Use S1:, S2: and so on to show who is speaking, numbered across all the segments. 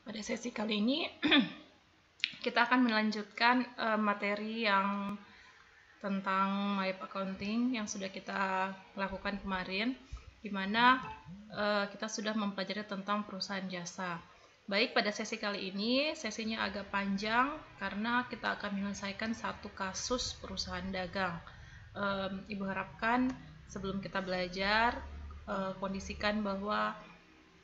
S1: Pada sesi kali ini kita akan melanjutkan materi yang tentang MyApp Accounting yang sudah kita lakukan kemarin, di mana kita sudah mempelajari tentang perusahaan jasa. Baik, pada sesi kali ini sesinya agak panjang karena kita akan menyelesaikan satu kasus perusahaan dagang. Ibu harapkan sebelum kita belajar, kondisikan bahwa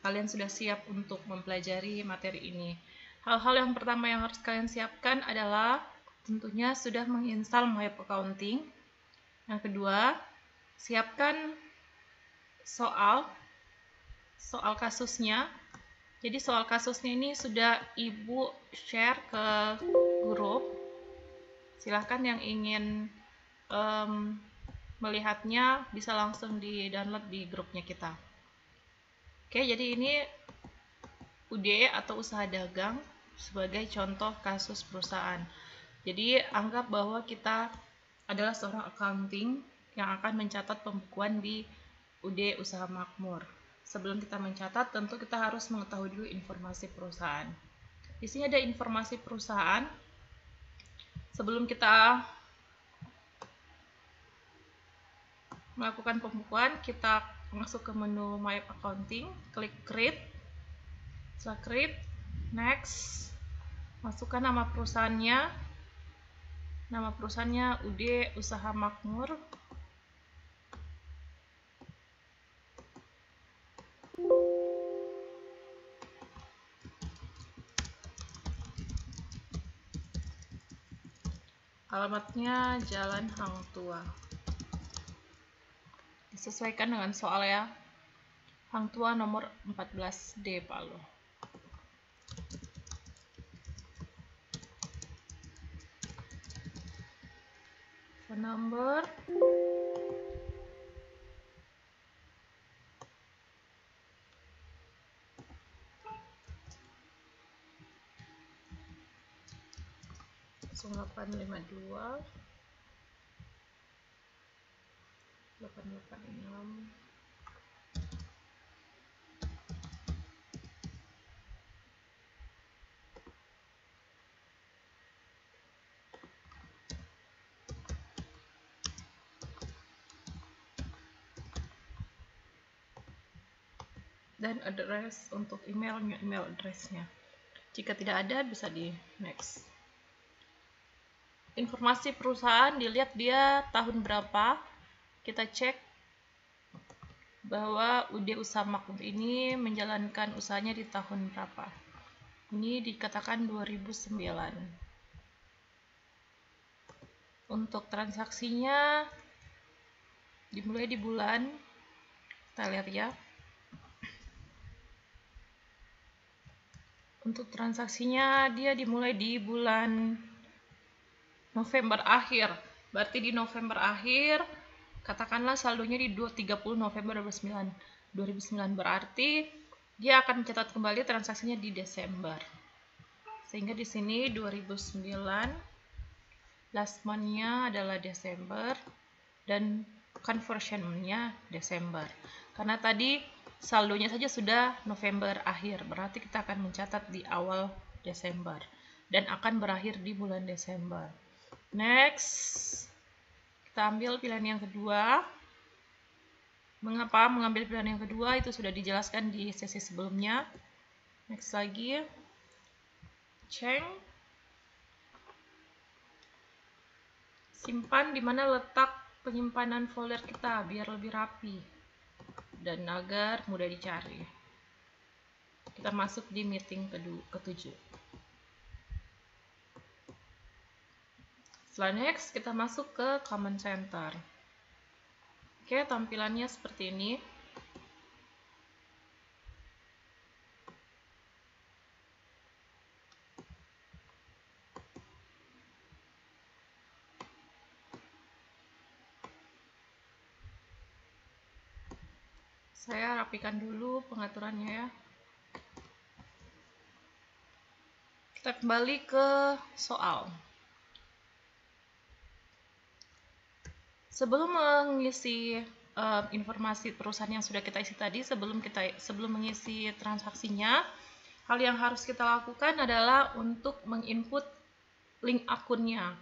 S1: kalian sudah siap untuk mempelajari materi ini. Hal-hal yang pertama yang harus kalian siapkan adalah tentunya sudah menginstal MyApp Accounting. Yang kedua, siapkan soal kasusnya. Jadi soal kasusnya ini sudah Ibu share ke grup. Silahkan yang ingin melihatnya bisa langsung di-download di grupnya kita. Oke, jadi ini UD atau usaha dagang sebagai contoh kasus perusahaan. Jadi anggap bahwa kita adalah seorang accounting yang akan mencatat pembukuan di UD usaha makmur. Sebelum kita mencatat, tentu kita harus mengetahui dulu informasi perusahaan. Di sini ada informasi perusahaan. Sebelum kita melakukan pembukuan, kita masuk ke menu MyApp Accounting, klik Create. Setelah Create, Next, masukkan nama perusahaannya. Nama perusahaannya UD Usaha Makmur. Alamatnya Jalan Hang Tua. Disesuaikan dengan soal ya. Hang Tua nomor 14D Palu. Phone number. Delapan 852 886 dan address untuk email addressnya. Jika tidak ada bisa di next. Informasi perusahaan dilihat dia tahun berapa. Kita cek bahwa UD Usaha Makmur ini menjalankan usahanya di tahun berapa. Ini dikatakan 2009. Untuk transaksinya dimulai di bulan, kita lihat ya. Untuk transaksinya dia dimulai di bulan November akhir. Berarti di November akhir, katakanlah saldonya di 30 November 2009. Berarti dia akan mencatat kembali transaksinya di Desember. Sehingga di sini 2009, last month-nya adalah Desember dan conversion-nya Desember. Karena tadi saldonya saja sudah November akhir, berarti kita akan mencatat di awal Desember dan akan berakhir di bulan Desember. Next, kita ambil pilihan yang kedua. Mengapa mengambil pilihan yang kedua? Itu sudah dijelaskan di sesi sebelumnya. Next lagi, Ceng. Simpan di mana letak penyimpanan folder kita biar lebih rapi dan agar mudah dicari. Kita masuk di meeting ke-7. Setelah next, kita masuk ke Command Center. Oke, tampilannya seperti ini. Saya rapikan dulu pengaturannya ya. Kita kembali ke soal. Sebelum mengisi informasi perusahaan yang sudah kita isi tadi, sebelum mengisi transaksinya, hal yang harus kita lakukan adalah untuk menginput link akunnya.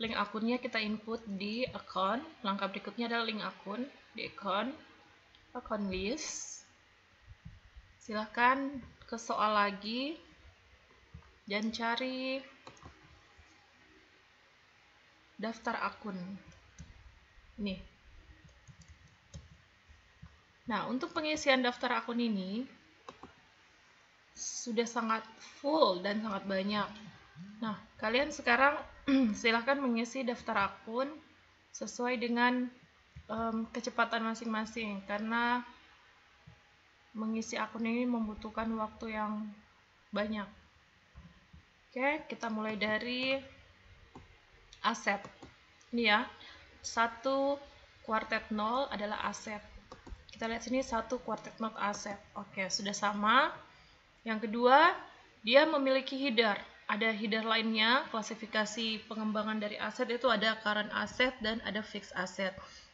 S1: Link akunnya kita input di account. Langkah berikutnya adalah link akun di account list. Silahkan ke soal lagi dan cari daftar akun. Nih. Nah, untuk pengisian daftar akun ini sudah sangat full dan sangat banyak. Nah, kalian sekarang silahkan mengisi daftar akun sesuai dengan kecepatan masing-masing, karena mengisi akun ini membutuhkan waktu yang banyak. Oke, kita mulai dari aset. Ini ya, 1 quartet 0 adalah aset. Kita lihat sini 1 quartet 0 aset. Oke, sudah sama. Yang kedua, dia memiliki header. Ada header lainnya, klasifikasi pengembangan dari aset itu ada current asset dan ada fixed asset.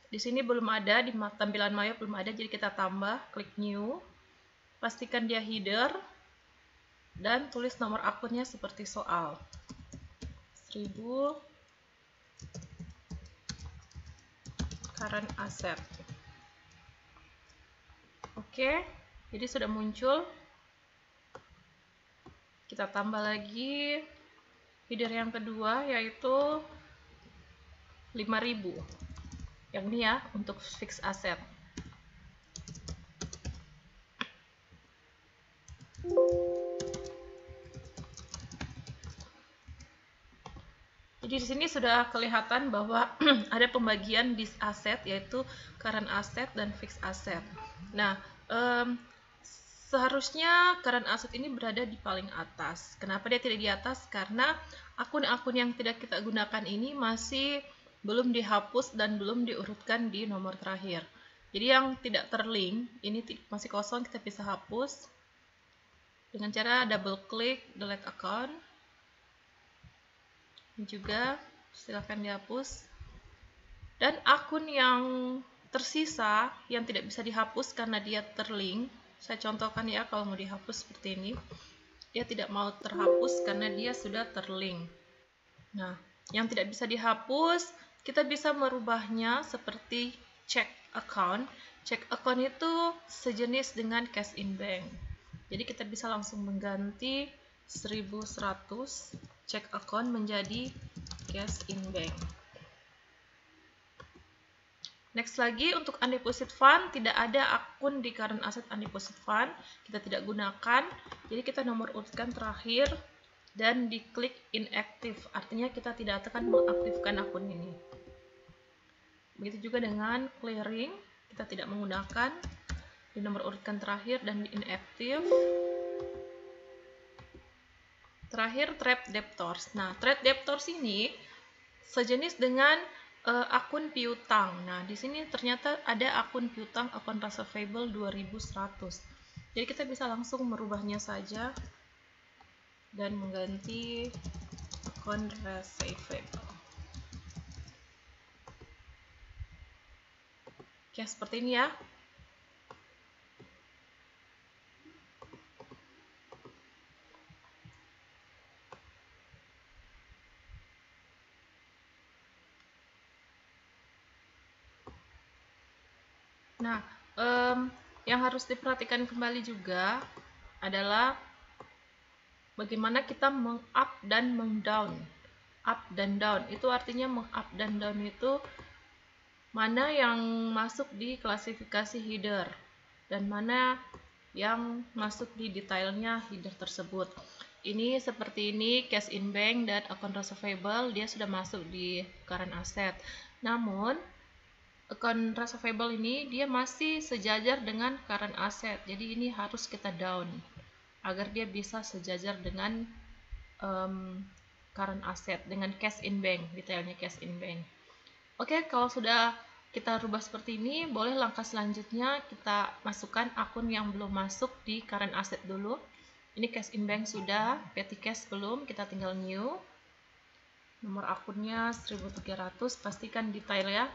S1: Di sini belum ada, di tampilan Maya belum ada, jadi kita tambah, klik new. Pastikan dia header dan tulis nomor akunnya seperti soal. 1000 current asset. Oke, jadi sudah muncul. Kita tambah lagi header yang kedua, yaitu 5000. Yang ini ya, untuk fixed asset. Jadi di sini sudah kelihatan bahwa ada pembagian di aset, yaitu current asset dan fixed asset. Nah, seharusnya current asset ini berada di paling atas. Kenapa dia tidak di atas? Karena akun-akun yang tidak kita gunakan ini masih belum dihapus dan belum diurutkan di nomor terakhir. Jadi yang tidak terlink, ini masih kosong, kita bisa hapus dengan cara double klik delete account. Ini juga silakan dihapus. Dan akun yang tersisa yang tidak bisa dihapus karena dia terlink, saya contohkan ya, kalau mau dihapus seperti ini, dia tidak mau terhapus karena dia sudah terlink. Nah, yang tidak bisa dihapus, kita bisa merubahnya seperti check account. Check account itu sejenis dengan cash in bank. Jadi kita bisa langsung mengganti 1100 check account menjadi cash in bank. Next lagi, untuk undeposit fund, tidak ada akun di current asset undeposit fund, kita tidak gunakan. Jadi kita nomor urutkan terakhir dan diklik inactive, artinya kita tidak akan mengaktifkan akun ini. Begitu juga dengan clearing, kita tidak menggunakan, di nomor urutkan terakhir dan di inactive. Terakhir, trade debtors. Nah, trade debtors ini sejenis dengan akun piutang. Nah, di sini ternyata ada akun piutang, akun receivable 2100. Jadi kita bisa langsung merubahnya saja dan mengganti akun receivable. Oke, seperti ini ya. Nah, yang harus diperhatikan kembali juga adalah bagaimana kita meng-up dan meng-down. Up dan down, itu artinya meng-up dan down itu mana yang masuk di klasifikasi header dan mana yang masuk di detailnya header tersebut. Ini seperti ini, cash in bank dan account receivable, dia sudah masuk di current asset. Namun account receivable ini dia masih sejajar dengan current asset, jadi ini harus kita down agar dia bisa sejajar dengan current asset, dengan cash in bank, detailnya cash in bank. Oke, kalau sudah kita rubah seperti ini, boleh langkah selanjutnya kita masukkan akun yang belum masuk di current asset dulu. Ini cash in bank sudah, petty cash belum, kita tinggal new. Nomor akunnya 1300, pastikan detail ya.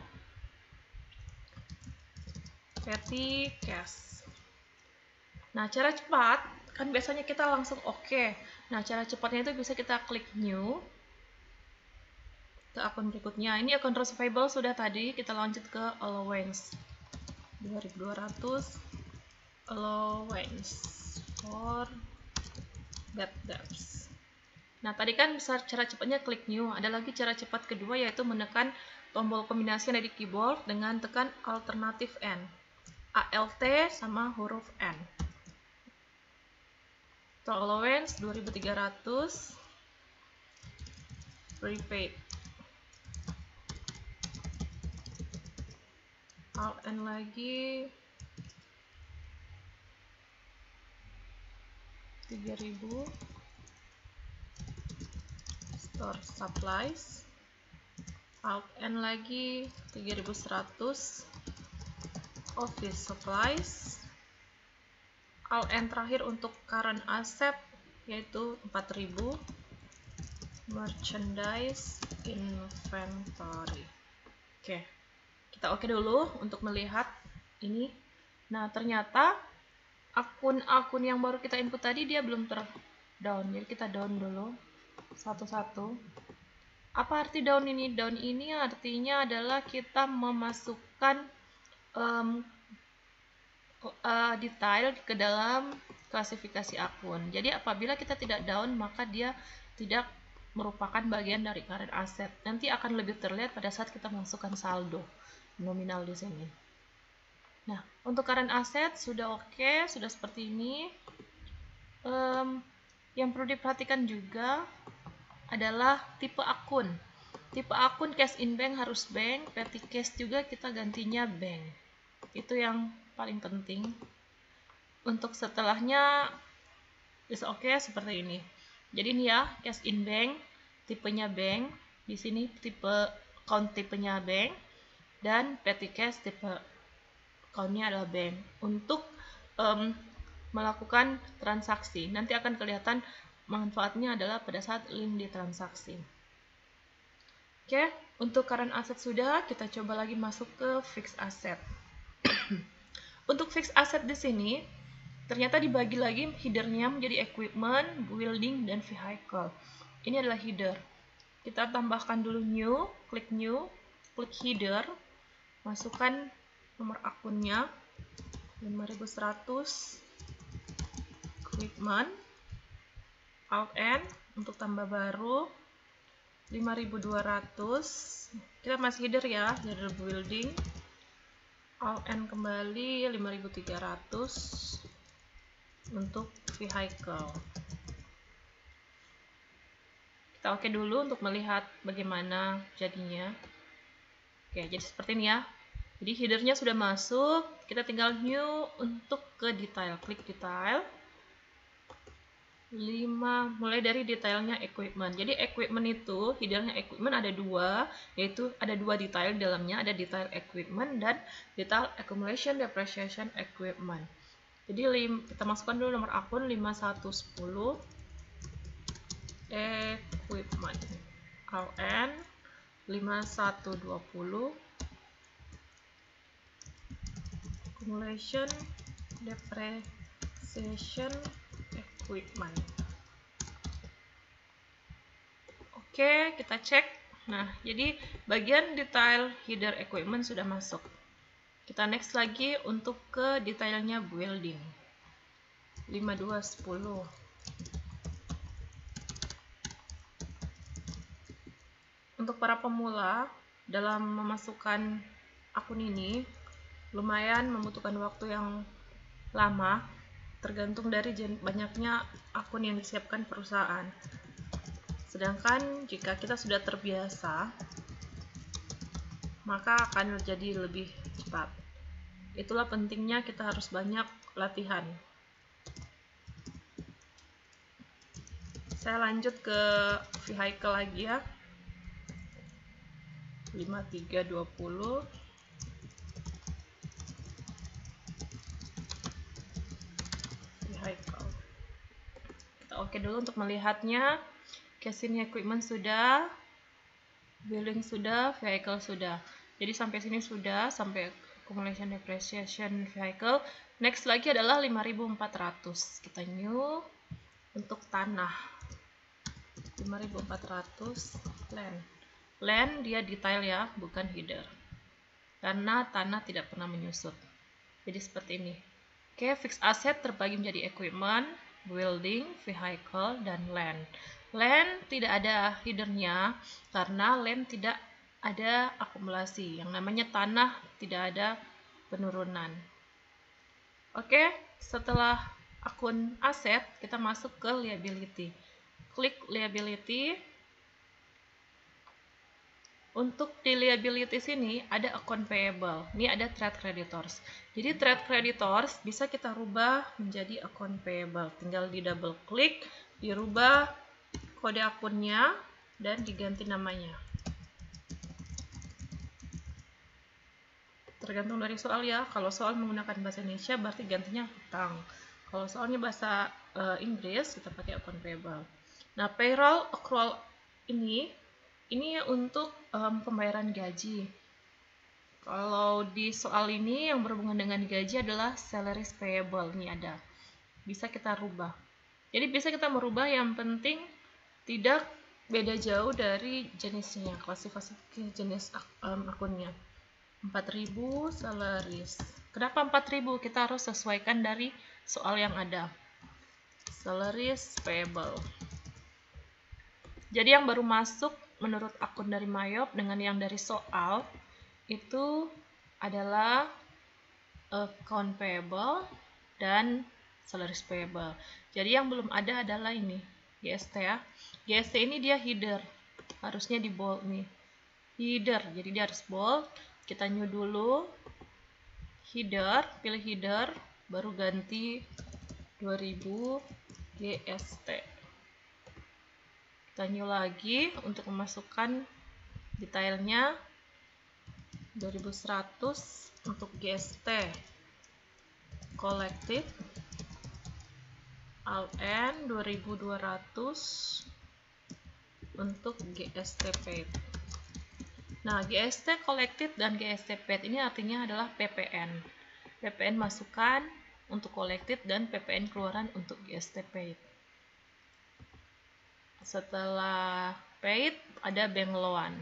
S1: Petty cash. Nah, cara cepat kan biasanya kita langsung oke. Nah, cara cepatnya itu bisa kita klik new ke akun berikutnya. Ini akun receivable sudah tadi, kita lanjut ke allowance 2200 allowance for bad debts. Nah, tadi kan cara cepatnya klik new. Ada lagi cara cepat kedua, yaitu menekan tombol kombinasi dari keyboard dengan tekan alternatif N. ALT sama huruf N. Total allowance 2300 prepaid. Alt N lagi 3000 store supplies. Alt N lagi 3100 office supplies. Alt N terakhir untuk current asset yaitu 4000 merchandise inventory. Oke, kita oke dulu untuk melihat ini. Nah, ternyata akun-akun yang baru kita input tadi dia belum terdown, jadi kita down dulu satu-satu. Apa arti down ini? Down ini artinya adalah kita memasukkan detail ke dalam klasifikasi akun. Jadi apabila kita tidak down, maka dia tidak merupakan bagian dari current asset. Nanti akan lebih terlihat pada saat kita masukkan saldo nominal di sini. Nah, untuk current asset sudah oke, sudah seperti ini. Yang perlu diperhatikan juga adalah tipe akun. Tipe akun cash in bank harus bank, petty cash juga kita gantinya bank. Itu yang paling penting. Untuk setelahnya is oke seperti ini. Jadi ini ya, cash in bank, tipenya bank. Di sini tipe account tipenya bank, dan petty cash tipe accountnya adalah bank. Untuk melakukan transaksi, nanti akan kelihatan manfaatnya adalah pada saat link di transaksi. Oke, untuk current asset sudah, kita coba lagi masuk ke fixed asset. Untuk fixed asset di sini ternyata dibagi lagi headernya menjadi equipment, building, dan vehicle. Ini adalah header. Kita tambahkan dulu new, klik header, masukkan nomor akunnya 5100 equipment, Alt N untuk tambah baru 5200. Kita masih header ya, header building. Alt N kembali 5300 untuk vehicle. Kita oke dulu untuk melihat bagaimana jadinya. Oke, jadi seperti ini ya. Jadi headernya sudah masuk, kita tinggal new untuk ke detail. Klik detail. 5, mulai dari detailnya equipment. Jadi equipment itu, headernya equipment ada dua, yaitu ada dua detail di dalamnya, ada detail equipment dan detail accumulation depreciation equipment. Jadi kita masukkan dulu nomor akun 5110 equipment, LN 5120 accumulation depreciation equipment. Oke, kita cek. Nah, jadi bagian detail header equipment sudah masuk. Kita next lagi untuk ke detailnya building 5210. Untuk para pemula dalam memasukkan akun ini lumayan membutuhkan waktu yang lama, tergantung dari banyaknya akun yang disiapkan perusahaan. Sedangkan jika kita sudah terbiasa, maka akan menjadi lebih cepat. Itulah pentingnya kita harus banyak latihan. Saya lanjut ke vehicle lagi ya. 5320. Vehicle. Kita oke dulu untuk melihatnya. Casing equipment sudah, building sudah, vehicle sudah. Jadi sampai sini sudah, sampai accumulation depreciation vehicle. Next lagi adalah 5.400. Kita new untuk tanah. 5.400 land. Land dia detail ya, bukan header. Karena tanah tidak pernah menyusut. Jadi seperti ini. Oke, fixed asset terbagi menjadi equipment, building, vehicle, dan land. Land tidak ada headernya karena land tidak ada akumulasi. Yang namanya tanah tidak ada penurunan. Oke, setelah akun aset, kita masuk ke liability. Klik liability. Untuk di liability sini ada account payable. Ini ada trade creditors. Jadi trade creditors bisa kita rubah menjadi account payable. Tinggal di double klik, dirubah kode akunnya dan diganti namanya. Tergantung dari soal ya. Kalau soal menggunakan bahasa Indonesia berarti gantinya hutang. Kalau soalnya bahasa Inggris kita pakai account payable. Nah, payroll accrual ini untuk pembayaran gaji. Kalau di soal ini yang berhubungan dengan gaji adalah salaries payable. Ini ada. Bisa kita rubah. Jadi bisa kita merubah, yang penting tidak beda jauh dari jenisnya, klasifikasi jenis akunnya. 4.000 salaries. Kenapa 4.000? Kita harus sesuaikan dari soal yang ada. Salaries payable. Jadi yang baru masuk menurut akun dari Mayop dengan yang dari soal itu adalah account payable dan salaries payable. Jadi yang belum ada adalah ini, GST ya. GST ini dia header. Harusnya di bold nih. Header. Jadi dia harus bold. Kita new dulu header, pilih header, baru ganti 2000 GST. Kita new lagi untuk memasukkan detailnya 2100 untuk GST collected, LN 2200 untuk GST paid. Nah, GST collected dan GST paid ini artinya adalah PPN. PPN masukan untuk collected dan PPN keluaran untuk GST paid. Setelah paid ada bank loan.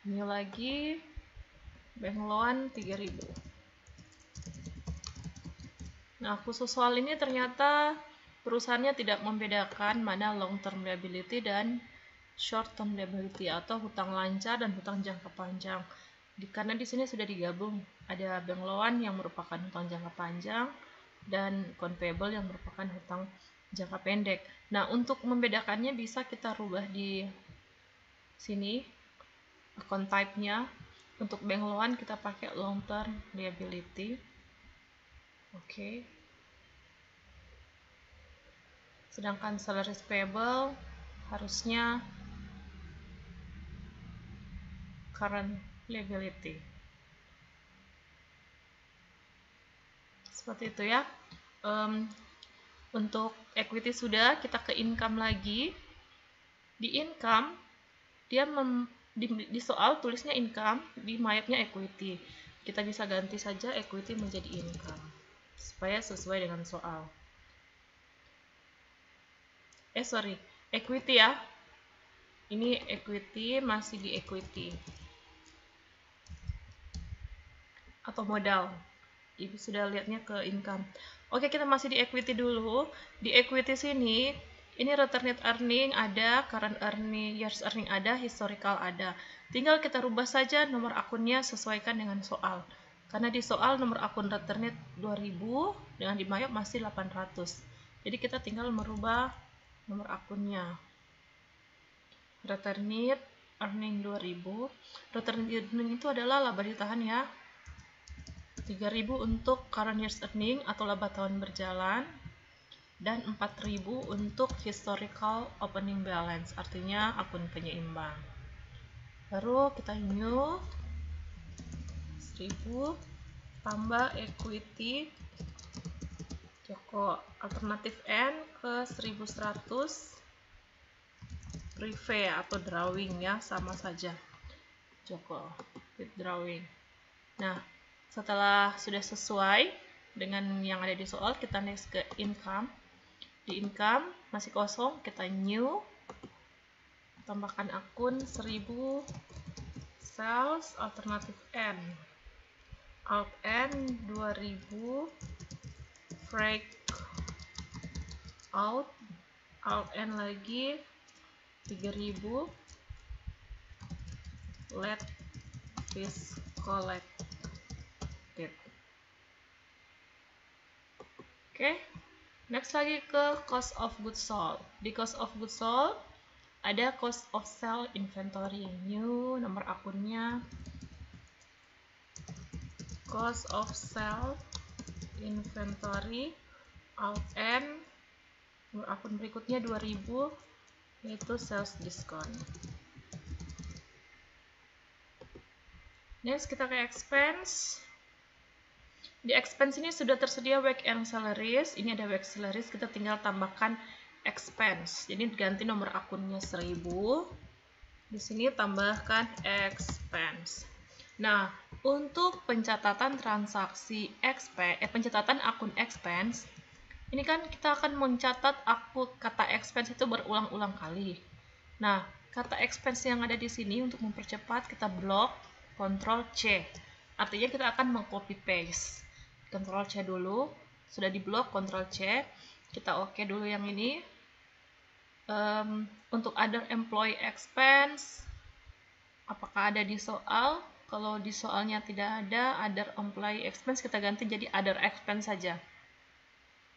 S1: Ini lagi bank loan 3.000. Nah, khusus soal ini ternyata perusahaannya tidak membedakan mana long term liability dan short term liability atau hutang lancar dan hutang jangka panjang. Karena di sini sudah digabung, ada bank loan yang merupakan hutang jangka panjang dan account payable yang merupakan hutang jangka pendek. Nah, untuk membedakannya bisa kita rubah di sini account type-nya. Untuk bank loan kita pakai long term liability. Oke. Sedangkan salaries payable harusnya current liability. Seperti itu ya. Untuk equity sudah, kita ke income lagi. Di income, dia di soal tulisnya income, di Mayapnya equity. Kita bisa ganti saja equity menjadi income, supaya sesuai dengan soal. Equity ya. Ini equity, masih di equity. Atau modal. Ibu sudah lihatnya ke income. Oke, kita masih di equity dulu. Di equity sini, ini returned earning ada, current earning, years earning ada, historical ada. Tinggal kita rubah saja nomor akunnya sesuaikan dengan soal. Karena di soal nomor akun returned 2000, dengan di Mayop masih 800. Jadi kita tinggal merubah nomor akunnya. Returned earning 2000. Returned earning itu adalah laba ditahan ya. 3.000 untuk current year's earning atau laba tahun berjalan, dan 4.000 untuk historical opening balance, artinya akun penyeimbang. Baru kita new 1.000 tambah equity Joko alternatif N ke 1.100 preview atau drawing ya, sama saja Joko with drawing. Nah, setelah sudah sesuai, dengan yang ada di soal. Kita next ke income. Di income masih kosong, kita new, tambahkan akun 1000, sales alternatif N, alt N 2000, break out, alt N lagi 3000, let fees collected. Oke, next lagi ke cost of goods sold. Di cost of goods sold ada cost of sale inventory, new, nomor akunnya, cost of sale inventory, alt N, nomor akun berikutnya 2000, yaitu sales discount. Next kita ke expense. Di expense ini sudah tersedia wage and salaries. Ini ada wage salaries, kita tinggal tambahkan expense. Jadi ganti nomor akunnya 1000. Di sini tambahkan expense. Nah, untuk pencatatan transaksi pencatatan akun expense, ini kan kita akan mencatat kata expense itu berulang-ulang kali. Nah, kata expense yang ada di sini untuk mempercepat kita blok Ctrl C. Artinya kita akan mengcopy paste. Ctrl C dulu, sudah diblok Ctrl C, kita oke dulu yang ini. Untuk other employee expense, apakah ada di soal? Kalau di soalnya tidak ada other employee expense, kita ganti jadi other expense saja.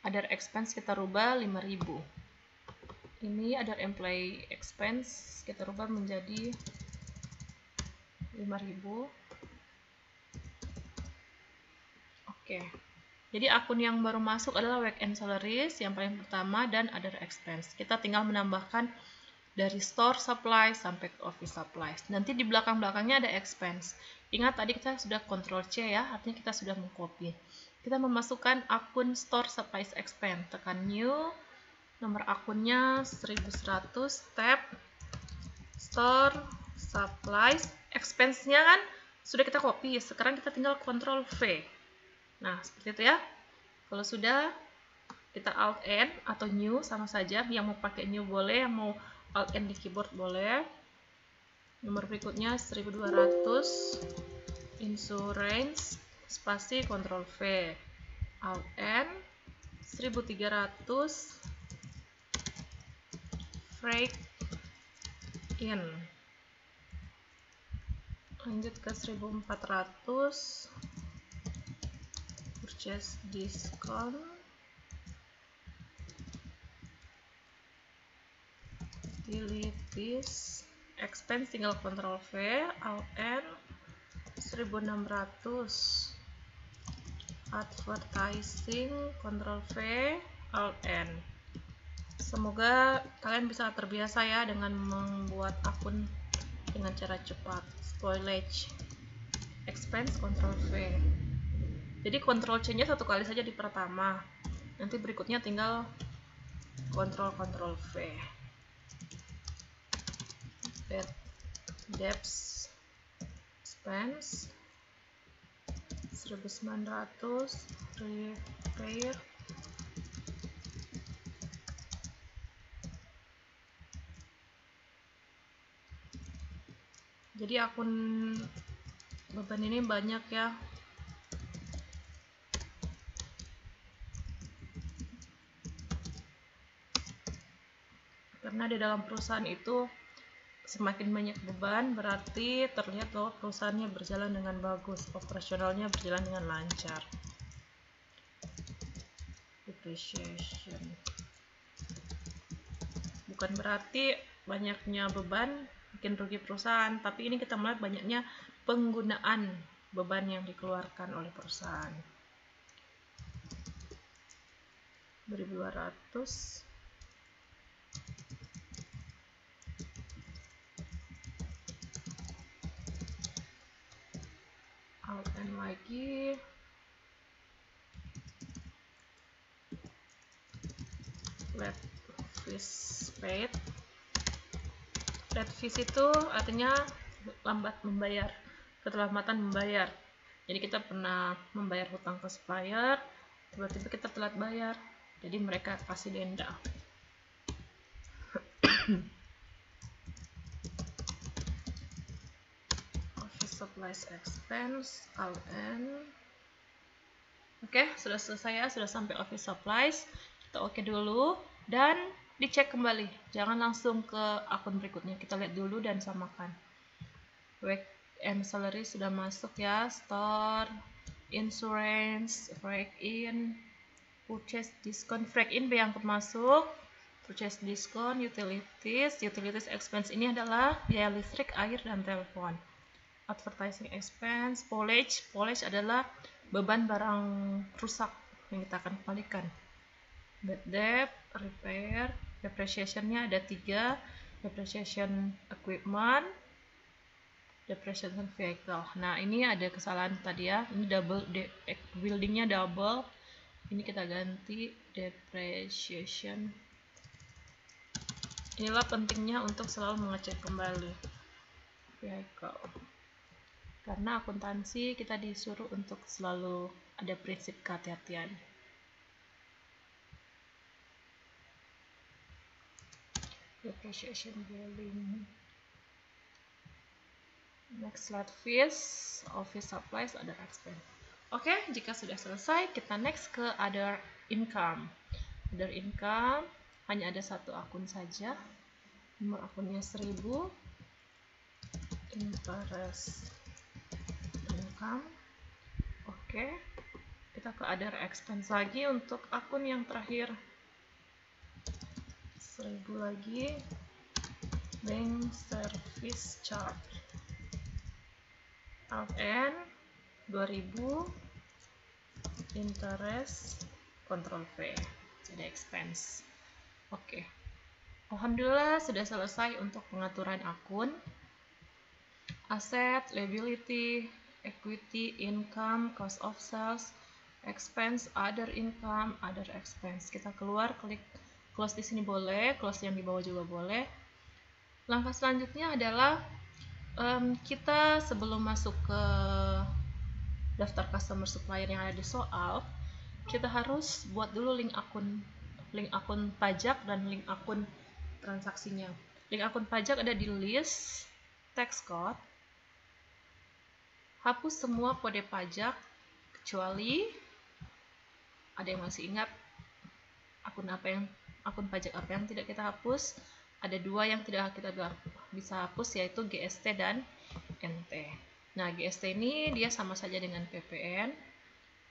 S1: Other expense kita rubah 5000. Ini other employee expense kita rubah menjadi 5000. Oke, jadi akun yang baru masuk adalah wage and salaries yang paling pertama dan other expense. Kita tinggal menambahkan dari store supply sampai ke office supplies. Nanti di belakang-belakangnya ada expense. Ingat tadi kita sudah Ctrl C ya, artinya kita sudah mengcopy. Kita memasukkan akun store supplies expense. Tekan new, nomor akunnya 1100, tab store supplies. Expense-nya kan sudah kita copy. Sekarang kita tinggal Ctrl V. Nah, seperti itu ya. Kalau sudah, kita Alt N atau New sama saja. Yang mau pakai New boleh, yang mau Alt N di keyboard boleh. Nomor berikutnya 1200, insurance, spasi Ctrl V, Alt N, 1300, freight in. Lanjut ke 1400, purchase discount, utilities, expense tinggal Ctrl V, Alt N, 1600, advertising, Ctrl V, Alt N. Semoga kalian bisa terbiasa ya dengan membuat akun dengan cara cepat. Spoilage, expense, Ctrl V. Jadi Ctrl C nya satu kali saja di pertama, nanti berikutnya tinggal Ctrl V. Debts, expense 1900, repair, jadi akun beban ini banyak ya. Karena di dalam perusahaan itu semakin banyak beban, berarti terlihat bahwa perusahaannya berjalan dengan bagus, operasionalnya berjalan dengan lancar. Depreciation. Bukan berarti banyaknya beban bikin rugi perusahaan, tapi ini kita melihat banyaknya penggunaan beban yang dikeluarkan oleh perusahaan. 1200, Alt N lagi, let fees paid. Late fees itu artinya lambat membayar, keterlambatan membayar. Jadi kita pernah membayar hutang ke supplier, tiba-tiba kita telat bayar, jadi mereka kasih denda. Office supplies expense, LN. Oke, sudah selesai ya, sudah sampai office supplies. Kita oke dulu dan dicek kembali. Jangan langsung ke akun berikutnya. Kita lihat dulu dan samakan. Wage and salary sudah masuk ya. Store, insurance, break in, purchase discount. Break in yang masuk. Purchase discount, utilities expense ini adalah biaya listrik, air, dan telepon. Advertising expense, polish adalah beban barang rusak yang kita akan kembalikan. Bad debt, repair, depreciation-nya ada 3, depreciation equipment, depreciation vehicle. Nah, ini ada kesalahan tadi ya, ini buildingnya double, ini kita ganti depreciation. Inilah pentingnya untuk selalu mengecek kembali vehicle. Karena akuntansi kita disuruh untuk selalu ada prinsip kehati-hatian. Depreciation billing. Next slide, fees, office supplies, other expense. Oke, jika sudah selesai, kita next ke other income. Other income hanya ada satu akun saja. Nomor akunnya 1000. Interest income. Oke, kita ke other expense lagi untuk akun yang terakhir. 1000 lagi. Bank service charge. LN 2000. Interest control V. Jadi expense. Oke. Alhamdulillah sudah selesai untuk pengaturan akun. Aset, liability, equity, income, cost of sales, expense, other income, other expense. Kita keluar, klik close di sini boleh, close yang di bawah juga boleh. Langkah selanjutnya adalah kita sebelum masuk ke daftar customer supplier yang ada di soal, kita harus buat dulu link akun pajak dan link akun transaksinya. Link akun pajak ada di list, tax code. Hapus semua kode pajak kecuali ada yang masih ingat akun pajak apa yang tidak kita hapus. Ada 2 yang tidak kita bisa hapus, yaitu GST dan NT. Nah, GST ini dia sama saja dengan PPN.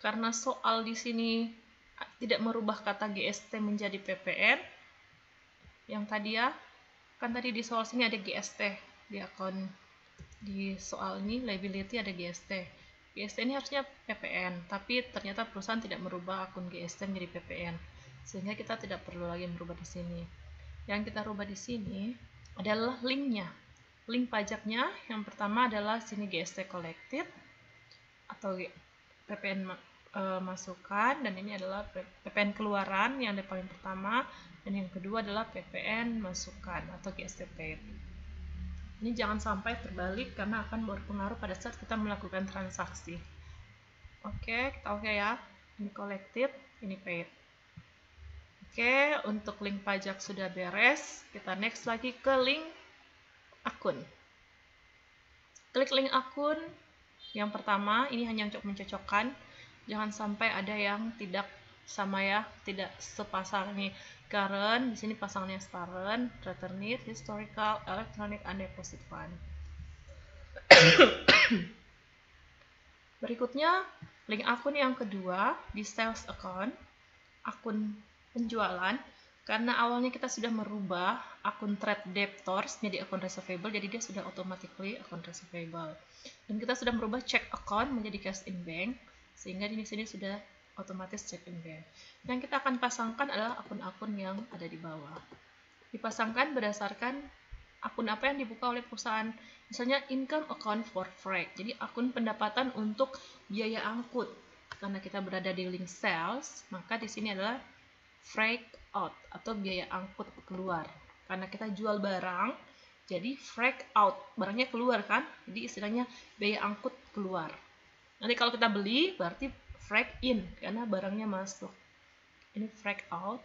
S1: Karena soal di sini tidak merubah kata GST menjadi PPN. Yang tadi ya, kan tadi di soal sini ada GST di akun. Di soal ini liability ada GST. GST ini harusnya PPN, tapi ternyata perusahaan tidak merubah akun GST menjadi PPN, sehingga kita tidak perlu lagi merubah di sini. Yang kita rubah di sini adalah linknya. Link pajaknya yang pertama adalah sini GST collected atau PPN masukan, dan ini adalah PPN keluaran yang paling pertama, dan yang kedua adalah PPN masukan atau GST paid. Ini jangan sampai terbalik karena akan berpengaruh pada saat kita melakukan transaksi. Oke, kita oke ya. Ini collected, ini paid. Oke, untuk link pajak sudah beres. Kita next lagi ke link akun. Klik link akun. Yang pertama, ini hanya untuk mencocokkan. Jangan sampai ada yang tidak sama ya, tidak sepasang nih. Current, di sini pasangnya current, returned, historical, electronic, and deposit fund. Berikutnya, link akun yang kedua di sales account, akun penjualan. Karena awalnya kita sudah merubah akun trade debtors menjadi akun receivable, jadi dia sudah automatically akun receivable. Dan kita sudah merubah check account menjadi cash in bank, sehingga di sini sudah otomatis check in bank. Yang kita akan pasangkan adalah akun-akun yang ada di bawah. Dipasangkan berdasarkan akun apa yang dibuka oleh perusahaan. Misalnya income account for freight, jadi akun pendapatan untuk biaya angkut. Karena kita berada di link sales, maka di sini adalah freight out atau biaya angkut keluar. Karena kita jual barang, jadi freight out, barangnya keluar kan? Jadi istilahnya biaya angkut keluar. Nanti kalau kita beli, berarti frag in karena barangnya masuk. Ini frag out.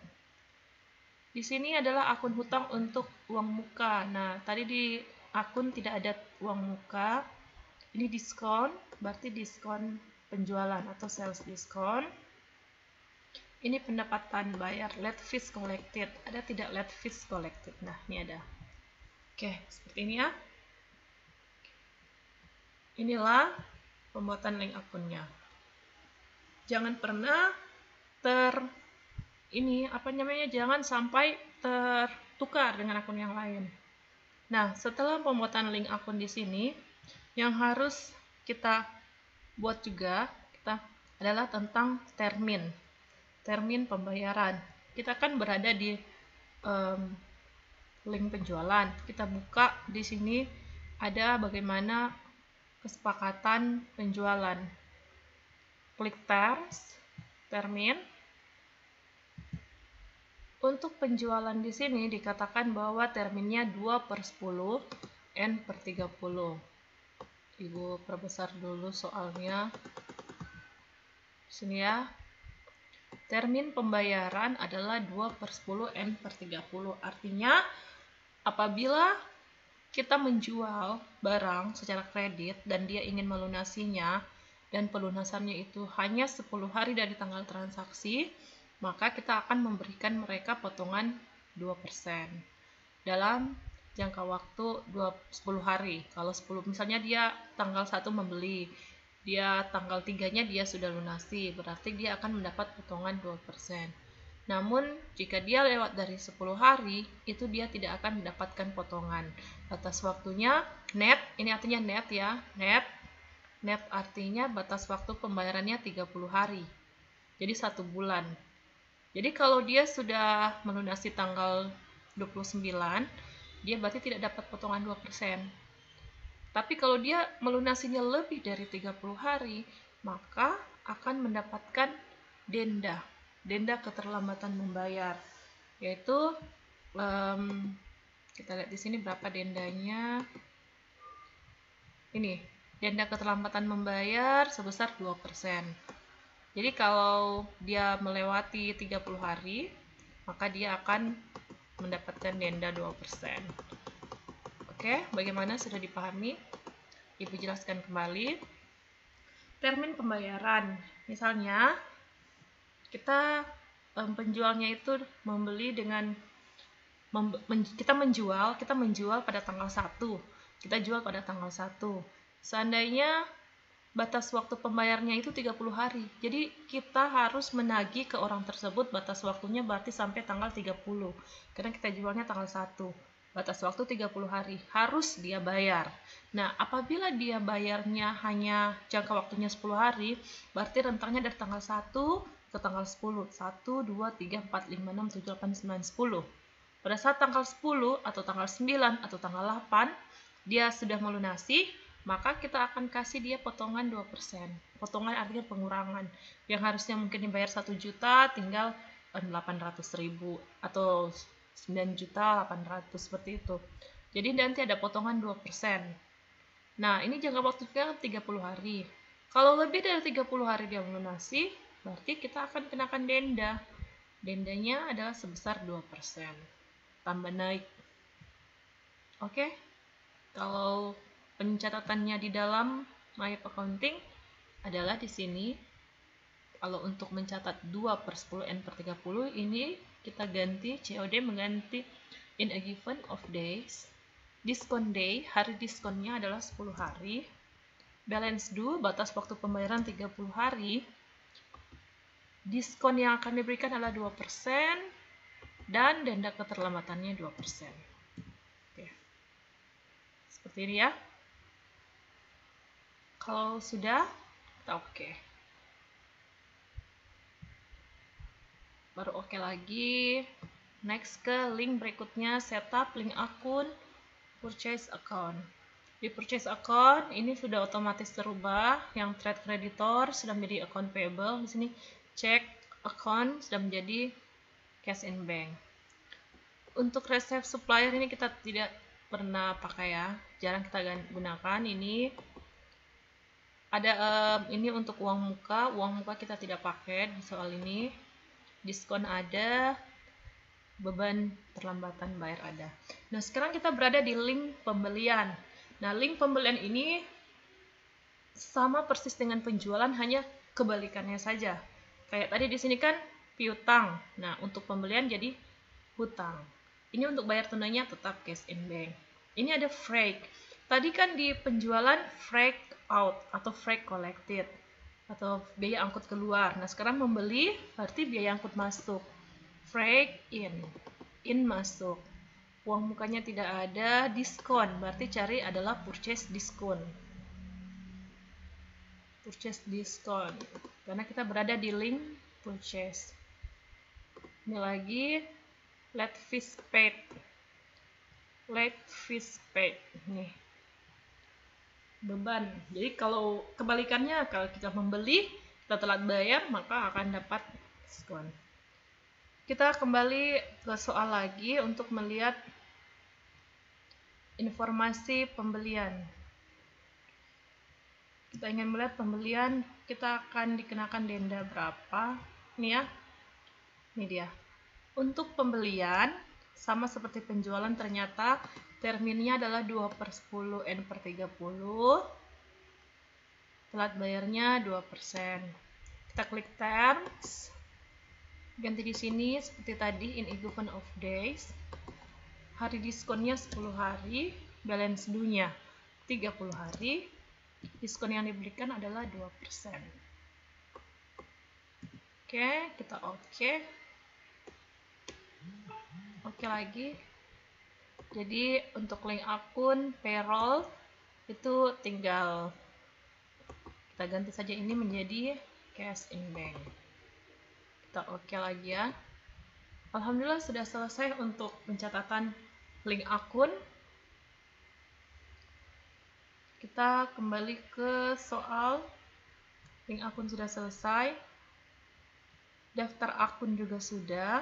S1: Di sini adalah akun hutang untuk uang muka. Nah, tadi di akun tidak ada uang muka. Ini diskon, berarti diskon penjualan atau sales diskon. Ini pendapatan bayar, late fees collected. Ada tidak late fees collected? Nah, ini ada. Oke, seperti ini ya. Inilah pembuatan link akunnya. Jangan pernah jangan sampai tertukar dengan akun yang lain. Nah, setelah pembuatan link akun di sini, yang harus kita buat juga adalah tentang termin pembayaran. Kita kan berada di link penjualan. Kita buka di sini ada bagaimana kesepakatan penjualan. Klik termin. Untuk penjualan di sini dikatakan bahwa terminnya 2/10 N/30. Ibu perbesar dulu soalnya. Sini ya. Termin pembayaran adalah 2/10 N/30. Artinya apabila kita menjual barang secara kredit dan dia ingin melunasinya dan pelunasannya itu hanya 10 hari dari tanggal transaksi, maka kita akan memberikan mereka potongan 2% dalam jangka waktu 10 hari. Kalau 10, misalnya dia tanggal 1 membeli, dia tanggal 3-nya dia sudah lunasi, berarti dia akan mendapat potongan 2%. Namun, jika dia lewat dari 10 hari, itu dia tidak akan mendapatkan potongan. Batas waktunya net, ini artinya net ya, net artinya batas waktu pembayarannya 30 hari. Jadi 1 bulan. Jadi kalau dia sudah melunasi tanggal 29, dia berarti tidak dapat potongan 2%. Tapi kalau dia melunasinya lebih dari 30 hari, maka akan mendapatkan denda keterlambatan membayar. Yaitu, kita lihat di sini berapa dendanya. Ini, denda keterlambatan membayar sebesar 2%. Jadi kalau dia melewati 30 hari, maka dia akan mendapatkan denda 2%. Oke, bagaimana, sudah dipahami? Ibu jelaskan kembali. Termin pembayaran. Misalnya, kita penjualnya itu membeli dengan kita menjual pada tanggal 1. Kita jual pada tanggal 1. Seandainya batas waktu pembayarnya itu 30 hari. Jadi kita harus menagih ke orang tersebut, batas waktunya berarti sampai tanggal 30. Karena kita jualnya tanggal 1. Batas waktu 30 hari. Harus dia bayar. Nah, apabila dia bayarnya hanya jangka waktunya 10 hari, berarti rentangnya dari tanggal 1 ke tanggal 10. 1, 2, 3, 4, 5, 6, 7, 8, 9, 10. Pada saat tanggal 10 atau tanggal 9 atau tanggal 8, dia sudah melunasi, maka kita akan kasih dia potongan 2%. Potongan artinya pengurangan. Yang harusnya mungkin dibayar 1 juta, tinggal 800.000 atau 9.800.000 seperti itu. Jadi nanti ada potongan 2%. Nah, ini jangka waktunya 30 hari. Kalau lebih dari 30 hari dia melunasi, berarti kita akan kenakan denda. Dendanya adalah sebesar 2%. Tambah naik. Oke? Kalau pencatatannya di dalam My Accounting adalah di sini. Kalau untuk mencatat 2/10 N/30, ini kita ganti, COD mengganti in a given of days. Diskon day, hari diskonnya adalah 10 hari. Balance due, batas waktu pembayaran 30 hari. Diskon yang akan diberikan adalah 2%, dan denda keterlambatannya 2%. Oke. Seperti ini ya. Kalau sudah, kita oke. Baru oke lagi. Next ke link berikutnya, setup link akun purchase account. Di purchase account ini sudah otomatis terubah. Yang trade creditor sudah menjadi account payable. Di sini check account sudah menjadi cash in bank. Untuk receipt supplier ini kita tidak pernah pakai ya, jarang kita gunakan. Ini ada ini untuk uang muka kita tidak pakai di soal ini. Diskon ada, beban terlambatan bayar ada. Nah, sekarang kita berada di link pembelian. Nah, link pembelian ini sama persis dengan penjualan, hanya kebalikannya saja. Kayak tadi di sini kan piutang. Nah, untuk pembelian jadi hutang. Ini untuk bayar tunainya tetap cash in bank. Ini ada freight. Tadi kan di penjualan freight out atau freight collected atau biaya angkut keluar. Nah, sekarang membeli berarti biaya angkut masuk. Freight in masuk. Uang mukanya tidak ada, diskon berarti cari adalah purchase diskon. Purchase diskon. Karena kita berada di link purchase. Ini lagi late fees paid. Late fees paid. Nih. Beban. Jadi kalau kebalikannya, kalau kita membeli, kita telat bayar, maka akan dapat diskon. Kita kembali ke soal lagi untuk melihat informasi pembelian. Kita ingin melihat pembelian, kita akan dikenakan denda berapa. Ini ya. Ini dia. Untuk pembelian, sama seperti penjualan, ternyata terminnya adalah 2/10 N/30. Telat bayarnya 2%. Kita klik terms. Ganti di sini seperti tadi, in a given of days. Hari diskonnya 10 hari, balance due-nya 30 hari. Diskon yang diberikan adalah 2%. Oke, kita oke. Oke lagi. Jadi untuk link akun payroll itu tinggal kita ganti saja ini menjadi cash in bank. Kita oke lagi ya. Alhamdulillah sudah selesai untuk pencatatan link akun. Kita kembali ke soal. Link akun sudah selesai. Daftar akun juga sudah.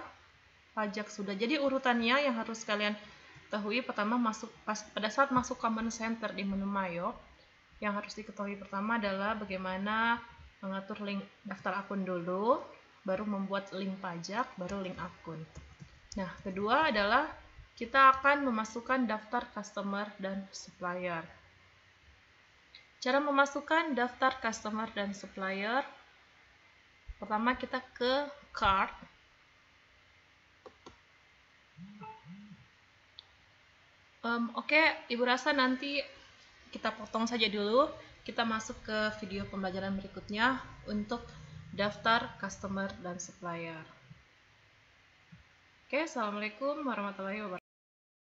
S1: Pajak sudah. Jadi urutannya yang harus kalian ketahui, pertama pada saat masuk command center di menu Mayo, yang harus diketahui pertama adalah bagaimana mengatur link daftar akun dulu, baru membuat link pajak, baru link akun. Nah, kedua adalah kita akan memasukkan daftar customer dan supplier. Cara memasukkan daftar customer dan supplier, pertama kita ke cart. Oke, Ibu rasa nanti kita potong saja dulu. Kita masuk ke video pembelajaran berikutnya untuk daftar customer dan supplier. Oke, assalamualaikum warahmatullahi wabarakatuh.